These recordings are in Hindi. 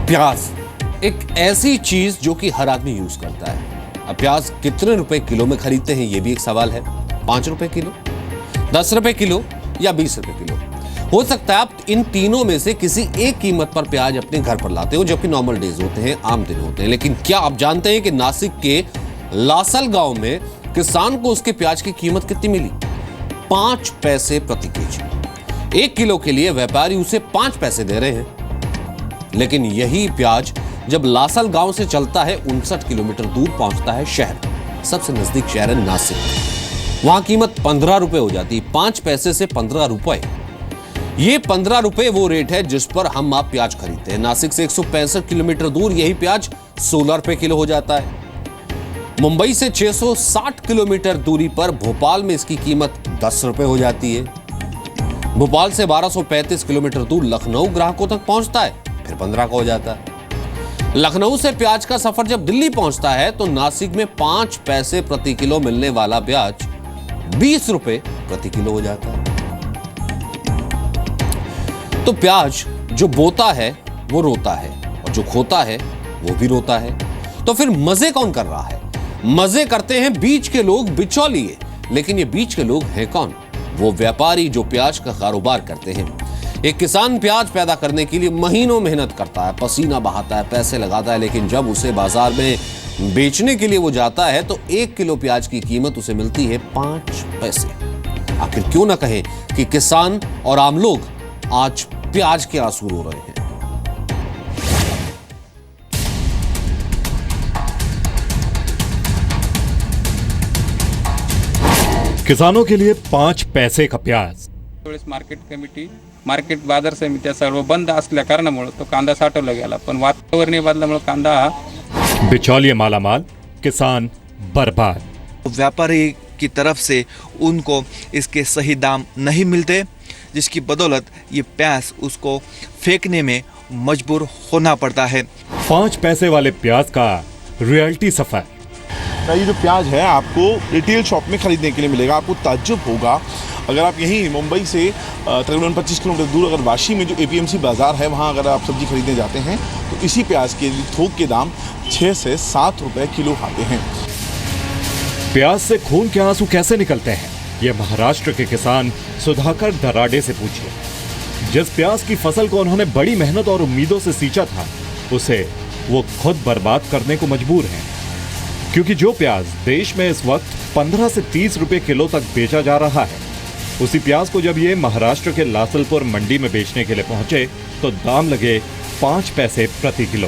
प्याज एक ऐसी चीज जो कि हर आदमी यूज करता है। अब प्याज कितने रुपए किलो में खरीदते हैं ये भी एक सवाल है। 5 रुपए किलो, 10 रुपए किलो या 20 रुपए किलो। हो सकता है आप इन तीनों में से किसी एक कीमत पर प्याज अपने घर पर लाते हो, जबकि नॉर्मल डेज होते हैं, आम दिन होते हैं। लेकिन क्या आप जानते हैं कि नासिक के लासल गांव में किसान को उसके प्याज की कीमत कितनी मिली? 5 पैसे प्रति केजी। 1 किलो के लिए व्यापारी उसे 5 पैसे दे रहे हैं। लेकिन यही प्याज जब लासल गांव से चलता है 59 किलोमीटर दूर पहुंचता है शहर, सबसे नजदीक शहर है नासिक। वहां कीमत 15 रुपए हो जाती है। 5 पैसे से 15 रुपए, ये 15 रुपए वो रेट है जिस पर हम आप प्याज खरीदते हैं। नासिक से 165 किलोमीटर दूर यही प्याज 16 रुपए किलो हो जाता है। मुंबई से 660 किलोमीटर दूरी पर भोपाल में इसकी कीमत 10 रुपए हो जाती है। भोपाल से 1235 किलोमीटर दूर लखनऊ ग्राहकों तक पहुंचता है, फिर 15 का हो जाता है। लखनऊ से प्याज का सफर जब दिल्ली पहुंचता है तो नासिक में 5 पैसे प्रति किलो मिलने वाला प्याज 20 रुपए प्रति किलो हो जाता है। तो प्याज जो बोता है वो रोता है, और जो खोता है वो भी रोता है। तो फिर मजे कौन कर रहा है? मजे करते हैं बीच के लोग, बिचौलिए। लेकिन ये बीच के लोग हैं कौन? वो व्यापारी जो प्याज का कारोबार करते हैं। एक किसान प्याज पैदा करने के लिए महीनों मेहनत करता है, पसीना बहाता है, पैसे लगाता है, लेकिन जब उसे बाजार में बेचने के लिए वो जाता है तो 1 किलो प्याज की कीमत उसे मिलती है 5 पैसे। आखिर क्यों ना कहें कि किसान और आम लोग आज प्याज के आंसू रो रहे हैं। किसानों के लिए 5 पैसे का प्याज। मार्केट कमिटी, मार्केट बाजार समित्या सर्व बंद असल्या कारणामुळे तो कांदा साठवला गेला, पण वातावरणीय बदलामुळे कांदा हा बिचौलिए मालामाल, किसान बर्बाद। व्यापारी की तरफ से उनको इसके सही दाम नहीं मिलते, जिसकी बदौलत ये प्याज उसको फेंकने में मजबूर होना पड़ता है। 5 पैसे वाले प्याज का रियलिटी सफर। ये जो प्याज है आपको रिटेल शॉप में खरीदने के लिए मिलेगा। आपको ताज्जुब होगा अगर आप यहीं मुंबई से तकरीबन 25 किलोमीटर दूर अगर वाशी में जो APMC बाज़ार है वहाँ अगर आप सब्जी खरीदने जाते हैं तो इसी प्याज के थोक के दाम 6 से 7 रुपए किलो आते हैं। प्याज से खून के आंसू कैसे निकलते हैं, ये महाराष्ट्र के किसान सुधाकर दराडे से पूछिए। जिस प्याज की फसल को उन्होंने बड़ी मेहनत और उम्मीदों से सींचा था, उसे वो खुद बर्बाद करने को मजबूर हैं। क्योंकि जो प्याज देश में इस वक्त 15 से 30 रुपए किलो तक बेचा जा रहा है, उसी प्याज को जब ये महाराष्ट्र के लासलपुर मंडी में बेचने के लिए पहुंचे तो दाम लगे 5 पैसे प्रति किलो।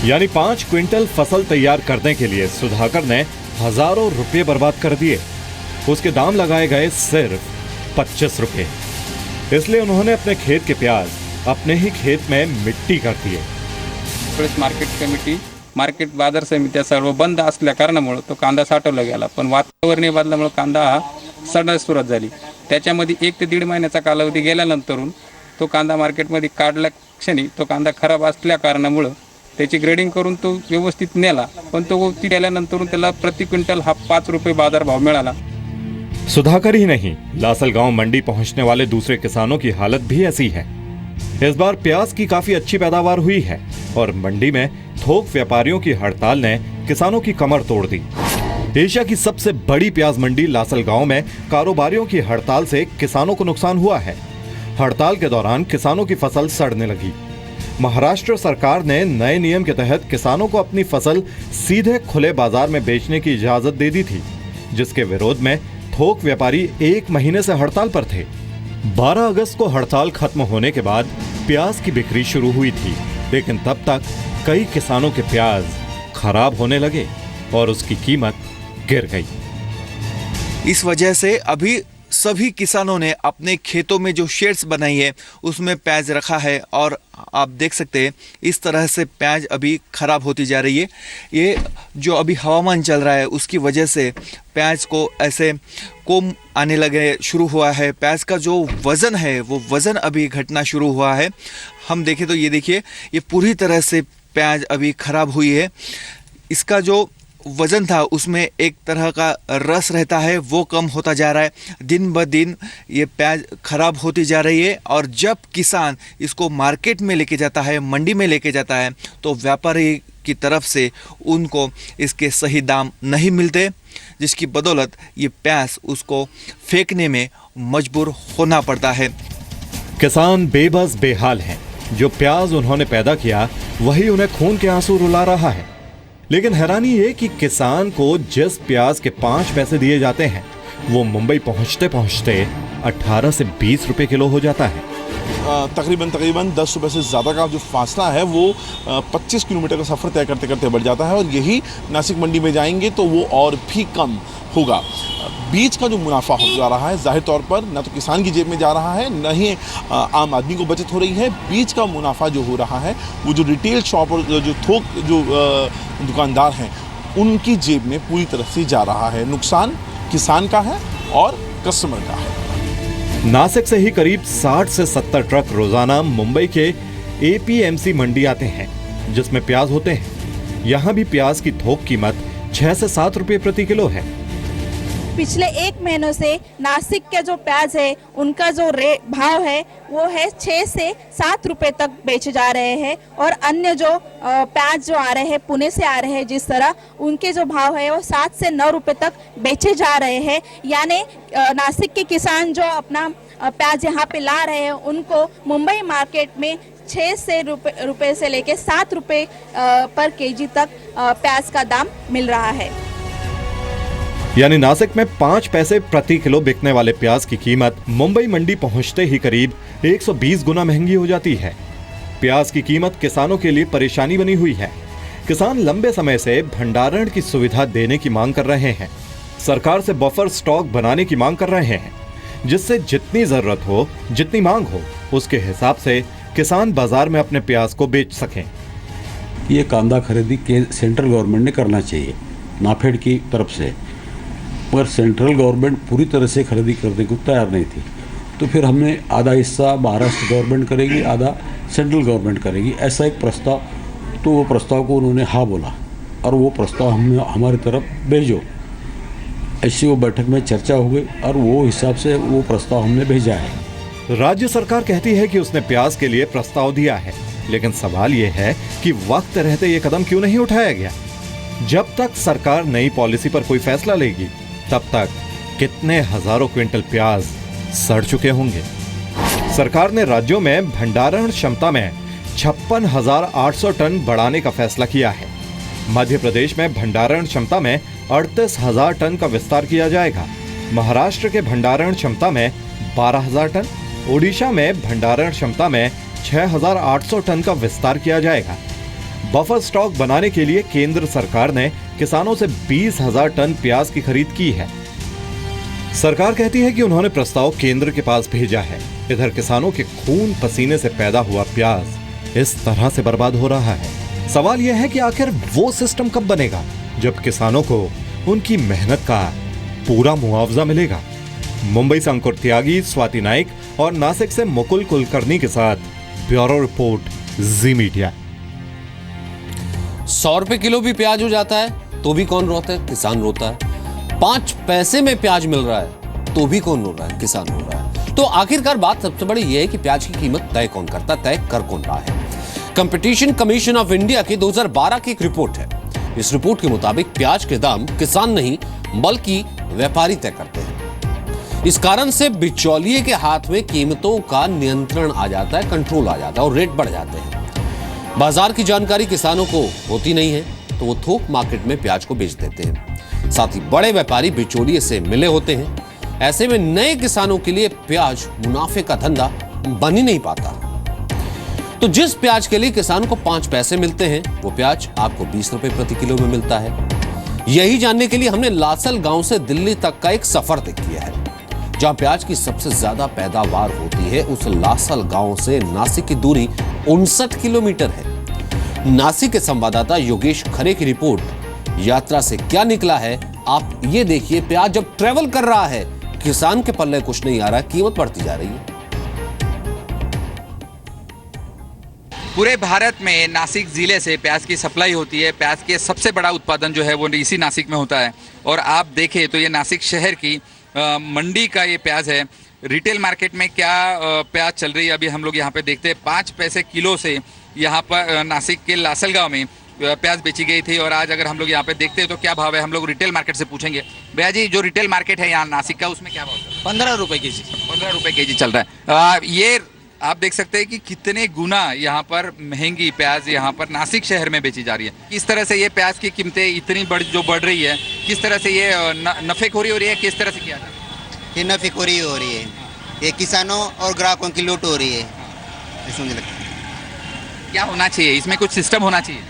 यानी 5 क्विंटल फसल तैयार करने के लिए सुधाकर ने हजारों रुपए बर्बाद कर दिए। उसके दाम लगाए गए सिर्फ 25 रुपए। इसलिए उन्होंने अपने खेत के प्याज अपने ही खेत में मिट्टी कर दिए। मार्केट कमिटी, मार्केट बाजार समित्या सर्व बंद असल्या कारणामुळे तो कांदा साठवला गेला, पण वातावरणीय बदलामुळे कांदा हा सडण्यास सुरुवात झाली। त्याच्यामध्ये 1 ते 1.5 महिन्याचा कालावधी गेल्यानंतरून तो कांदा मार्केटमध्ये काढल्या क्षणी तो कांदा खराब असल्या कारणामुळे त्याची ग्रेडिंग करून तो व्यवस्थित नेला, पण तो गेल्यानंतरून त्याला प्रति क्विंटल हा 5 रुपये बाजार भाव मिळाला। सुधाकर ही नहीं, लासल गांव मंडी पहुंचने वाले दूसरे किसानों की हालत भी ऐसी है। इस बार प्याज की काफी अच्छी पैदावार हुई है और मंडी में थोक व्यापारियों की हड़ताल ने किसानों की कमर तोड़ दी। एशिया की सबसे बड़ी प्याज मंडी लासल गांव में कारोबारियों की हड़ताल से किसानों को नुकसान हुआ है। हड़ताल के दौरान किसानों की फसल सड़ने लगी। महाराष्ट्र सरकार ने नए नियम के तहत किसानों को अपनी फसल सीधे खुले बाजार में बेचने की इजाजत दे दी थी, जिसके विरोध में थोक व्यापारी 1 महीने से हड़ताल पर थे। 12 अगस्त को हड़ताल खत्म होने के बाद प्याज की बिक्री शुरू हुई थी, लेकिन तब तक कई किसानों के प्याज खराब होने लगे और उसकी कीमत गिर गई। इस वजह से अभी सभी किसानों ने अपने खेतों में जो शेड्स बनाई है उसमें प्याज रखा है, और आप देख सकते हैं इस तरह से प्याज अभी खराब होती जा रही है। ये जो अभी हवामान चल रहा है उसकी वजह से प्याज को ऐसे कोम आने लगे शुरू हुआ है। प्याज का जो वज़न है वो वज़न अभी घटना शुरू हुआ है। हम देखें तो ये देखिए, ये पूरी तरह से प्याज अभी खराब हुई है। इसका जो वजन था उसमें एक तरह का रस रहता है, वो कम होता जा रहा है। दिन ब दिन ये प्याज खराब होती जा रही है और जब किसान इसको मार्केट में लेके जाता है, मंडी में लेके जाता है, तो व्यापारी की तरफ से उनको इसके सही दाम नहीं मिलते, जिसकी बदौलत ये प्याज उसको फेंकने में मजबूर होना पड़ता है। किसान बेबस बेहाल हैं। जो प्याज उन्होंने पैदा किया वही उन्हें खून के आंसू रुला रहा है। लेकिन हैरानी ये कि किसान को जिस प्याज के 5 पैसे दिए जाते हैं वो मुंबई पहुंचते पहुंचते 18 से 20 रुपए किलो हो जाता है। तकरीबन 10 रुपए से ज़्यादा का जो फासला है वो 25 किलोमीटर का सफ़र तय करते करते बढ़ जाता है और यही नासिक मंडी में जाएंगे तो वो और भी कम होगा। बीज का जो मुनाफा हो जा रहा है जाहिर तौर पर न तो किसान की जेब में जा रहा है, न ही आम आदमी को बचत हो रही है। बीज का मुनाफा जो हो रहा है वो जो रिटेल शॉप और जो थोक जो दुकानदार हैं उनकी जेब में पूरी तरह से जा रहा है। नुकसान किसान का है और कस्टमर का है। नासिक से ही करीब 60 से 70 ट्रक रोजाना मुंबई के एपीएमसी मंडी आते हैं जिसमें प्याज होते हैं। यहाँ भी प्याज की थोक कीमत 6 से 7 रुपए प्रति किलो है। पिछले 1 महीनों से नासिक के जो प्याज है उनका जो भाव है वो है 6 से 7 रुपए तक बेचे जा रहे हैं और अन्य जो प्याज जो आ रहे हैं पुणे से आ रहे हैं जिस तरह उनके जो भाव है वो 7 से 9 रुपए तक बेचे जा रहे हैं। यानी नासिक के किसान जो अपना प्याज यहाँ पे ला रहे हैं उनको मुंबई मार्केट में 6 से रुपए से लेके 7 रुपए पर केजी तक प्याज का दाम मिल रहा है। यानी नासिक में 5 पैसे प्रति किलो बिकने वाले प्याज की कीमत मुंबई मंडी पहुंचते ही करीब 120 गुना महंगी हो जाती है। प्याज की कीमत किसानों के लिए परेशानी बनी हुई है। किसान लंबे समय से भंडारण की सुविधा देने की मांग कर रहे हैं। सरकार से बफर स्टॉक बनाने की मांग कर रहे हैं जिससे जितनी जरूरत हो, जितनी मांग हो, उसके हिसाब से किसान बाजार में अपने प्याज को बेच सकें। ये कांदा खरीदी के सेंट्रल गवर्नमेंट ने करना चाहिए नाफेड की तरफ से, मगर सेंट्रल गवर्नमेंट पूरी तरह से खरीदी करने को तैयार नहीं थी। तो फिर हमने आधा हिस्सा महाराष्ट्र गवर्नमेंट करेगी, आधा सेंट्रल गवर्नमेंट करेगी, ऐसा एक प्रस्ताव। तो वो प्रस्ताव को उन्होंने हाँ बोला और वो प्रस्ताव हमने हमारी तरफ भेजो। ऐसी वो बैठक में चर्चा हो गई और वो हिसाब से वो प्रस्ताव हमने भेजा है। राज्य सरकार कहती है कि उसने प्याज के लिए प्रस्ताव दिया है, लेकिन सवाल ये है कि वक्त रहते ये कदम क्यों नहीं उठाया गया। जब तक सरकार नई पॉलिसी पर कोई फैसला लेगी तब तक कितने हजारों क्विंटल प्याज सड़ चुके होंगे। सरकार ने राज्यों में भंडारण क्षमता में 56,800 टन बढ़ाने का फैसला किया है। मध्य प्रदेश में भंडारण क्षमता में 38,000 टन का विस्तार किया जाएगा। महाराष्ट्र के भंडारण क्षमता में 12,000 टन, ओडिशा में भंडारण क्षमता में 6,800 टन का विस्तार किया जाएगा। बफर स्टॉक बनाने के लिए केंद्र सरकार ने किसानों से 20,000 टन प्याज की खरीद की है। सरकार कहती है कि उन्होंने प्रस्ताव केंद्र के पास भेजा है। इधर किसानों के खून पसीने से पैदा हुआ प्याज इस तरह से बर्बाद हो रहा है। सवाल यह है कि आखिर वो सिस्टम कब बनेगा जब किसानों को उनकी मेहनत का पूरा मुआवजा मिलेगा। मुंबई से अंकुर त्यागी, स्वाति नाइक और नासिक से मुकुल कुलकर्णी के साथ ब्यूरो रिपोर्ट, जी मीडिया। 100 रुपए किलो भी प्याज हो जाता है तो भी कौन रोता है? किसान रोता है। 5 पैसे में प्याज मिल रहा है तो भी कौन रो रहा है? किसान रो रहा है। तो आखिरकार बात सबसे बड़ी यह है कि प्याज की कीमत तय कौन करता, तय कर कौन रहा है? कंपटीशन कमीशन ऑफ इंडिया की 2012 की एक रिपोर्ट है। इस रिपोर्ट के मुताबिक प्याज के दाम किसान नहीं बल्कि व्यापारी तय करते हैं। इस कारण से बिचौलिए के हाथ में कीमतों का नियंत्रण आ जाता है, कंट्रोल आ जाता है और रेट बढ़ जाते हैं। बाजार की जानकारी किसानों को होती नहीं है तो वो थोक मार्केट में प्याज को बेच देते हैं। साथ ही बड़े व्यापारी बिचौलिए से मिले होते हैं। ऐसे में नए किसानों के लिए प्याज मुनाफे का धंधा बन ही नहीं पाता। तो जिस प्याज के लिए किसान को 5 पैसे मिलते हैं वो प्याज आपको 20 रुपए प्रति किलो में मिलता है। यही जानने के लिए हमने लासल गांव से दिल्ली तक का एक सफर तय किया है। जहां प्याज की सबसे ज्यादा पैदावार होती है उस लासल गांव से नासिक की दूरी 59 किलोमीटर है। नासिक के संवाददाता योगेश खरे की रिपोर्ट। यात्रा से क्या निकला है आप ये देखिए। प्याज जब ट्रेवल कर रहा है किसान के पल्ले कुछ नहीं आ रहा, कीमत बढ़ती जा रही है। पूरे भारत में नासिक ज़िले से प्याज की सप्लाई होती है। प्याज के सबसे बड़ा उत्पादन जो है वो इसी नासिक में होता है। और आप देखें तो ये नासिक शहर की मंडी का ये प्याज है। रिटेल मार्केट में क्या प्याज चल रही है अभी हम लोग यहाँ पे देखते हैं। 5 पैसे किलो से यहाँ पर नासिक के लासलगांव में प्याज बेची गई थी। और आज अगर हम लोग यहाँ पे देखते हैं तो क्या भाव है, हम लोग रिटेल मार्केट से पूछेंगे। भैया जी, जो रिटेल मार्केट है यहाँ नासिक का, उसमें क्या भाव है? 15 रुपए के जी। 15 रुपए के जी चल रहा है। ये आप देख सकते हैं कि कितने गुना यहाँ पर महंगी प्याज यहाँ पर नासिक शहर में बेची जा रही है। किस तरह से ये प्याज की कीमतें इतनी बढ़ रही है, किस तरह से ये नफेखोरी हो रही है, किस तरह से किया जा रहा है? ये नफेखोरी हो रही है, ये किसानों और ग्राहकों की लूट हो रही है, ऐसा मुझे लगता है। क्या होना चाहिए इसमें? कुछ सिस्टम होना चाहिए।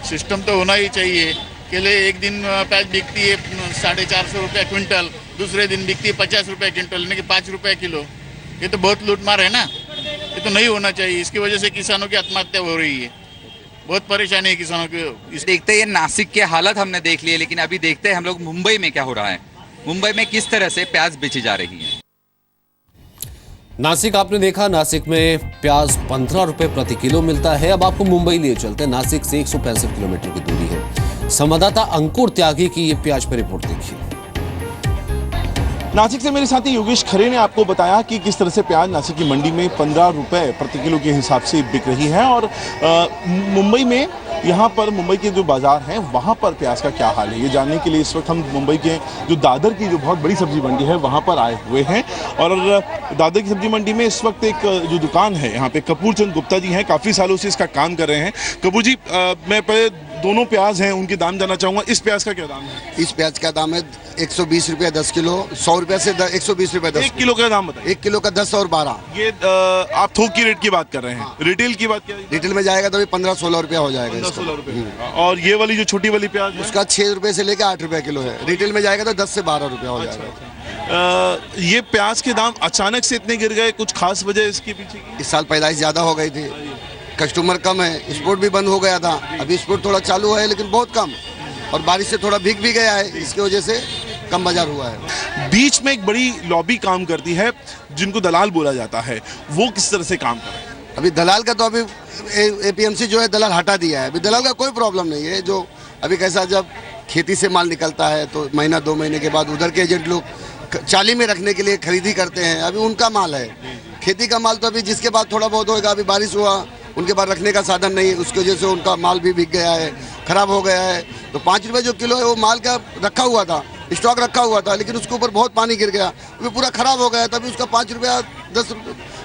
सिस्टम तो होना ही चाहिए। के लिए एक दिन प्याज बिकती है 450 रुपये क्विंटल, दूसरे दिन बिकती है 50 रुपये क्विंटल, यानी कि 5 रुपये किलो। ये तो बहुत लूटमार है ना, ये तो नहीं होना चाहिए। इसकी वजह से किसानों की आत्महत्या हो रही है, बहुत परेशानी है किसानों की। देखते हैं नासिक के हालत हमने देख लिए, लेकिन अभी देखते हैं हम लोग मुंबई में क्या हो रहा है। मुंबई में किस तरह से प्याज बेची जा रही है। नासिक आपने देखा, नासिक में प्याज 15 रुपए प्रति किलो मिलता है। अब आपको मुंबई लिए चलते हैं। नासिक से 165 किलोमीटर की दूरी है। संवाददाता अंकुर त्यागी की ये प्याज पर रिपोर्ट देखिए। नासिक से मेरे साथी योगेश खरे ने आपको बताया कि किस तरह से प्याज नासिक की मंडी में 15 रुपए प्रति किलो के हिसाब से बिक रही है और मुंबई में यहाँ पर मुंबई के जो बाजार हैं वहाँ पर प्याज का क्या हाल है, ये जानने के लिए इस वक्त हम मुंबई के जो दादर की जो बहुत बड़ी सब्जी मंडी है वहाँ पर आए हुए हैं। और दादर की सब्जी मंडी में इस वक्त एक जो दुकान है यहाँ पे कपूर चंद गुप्ता जी हैं, काफ़ी सालों से इसका काम कर रहे हैं। कपूर जी, मैं पहले दोनों प्याज हैं उनके दाम जानना चाहूँगा। इस प्याज का क्या दाम है? इस प्याज का दाम है 120 रुपये 10 किलो, 100 रुपये से 120 रुपये 10 किलो का दाम बताइए। 1 किलो का 10 और 12। ये आप थोक की रेट की बात कर रहे हैं। रिटेल की बात क्या है? रिटेल में जाएगा तो भी 15-16 रुपया हो जाएगा। 16 रुपये। और ये वाली जो छोटी वाली प्याज है उसका 6 रुपये से लेकर 8 रुपये किलो है। रिटेल में जाएगा तो 10 से 12 रुपया हो जाएगा। ये प्याज के दाम अचानक से इतने गिर गए, कुछ खास वजह इसके पीछे की? इस साल पैदाइश ज़्यादा हो गई थी, कस्टमर कम है, एक्सपोर्ट भी बंद हो गया था। अभी एक्सपोर्ट थोड़ा चालू है लेकिन बहुत कम, और बारिश से थोड़ा भीग भी गया है, इसकी वजह से कम बाजार हुआ है। बीच में एक बड़ी लॉबी काम करती है जिनको दलाल बोला जाता है, वो किस तरह से काम कर रहे हैं? अभी दलाल का तो अभी एपीएमसी जो है दलाल हटा दिया है। अभी दलाल का कोई प्रॉब्लम नहीं है। जो अभी कैसा, जब खेती से माल निकलता है तो महीना 2 महीने के बाद उधर के एजेंट लोग चाली में रखने के लिए खरीदी करते हैं। अभी उनका माल है, खेती का माल तो अभी जिसके बाद थोड़ा बहुत होगा। अभी बारिश हुआ, उनके पास रखने का साधन नहीं, उसकी वजह से उनका माल भी बिक गया है, खराब हो गया है। तो 5 रुपये जो किलो है वो माल का रखा हुआ था, स्टॉक रखा हुआ था, लेकिन उसके ऊपर बहुत पानी गिर गया, वो पूरा खराब हो गया। तभी उसका 5 रुपया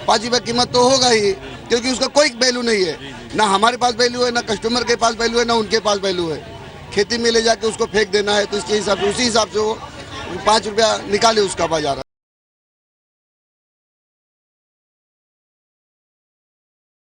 5 रुपये कीमत तो होगा ही, क्योंकि उसका कोई वैल्यू नहीं है। ना हमारे पास वैल्यू है, ना कस्टमर के पास वैल्यू है, ना उनके पास वैल्यू है। खेती में ले जाके उसको फेंक देना है, तो इसके हिसाब से उसी हिसाब से वो 5 रुपया निकाले उसका बाजार।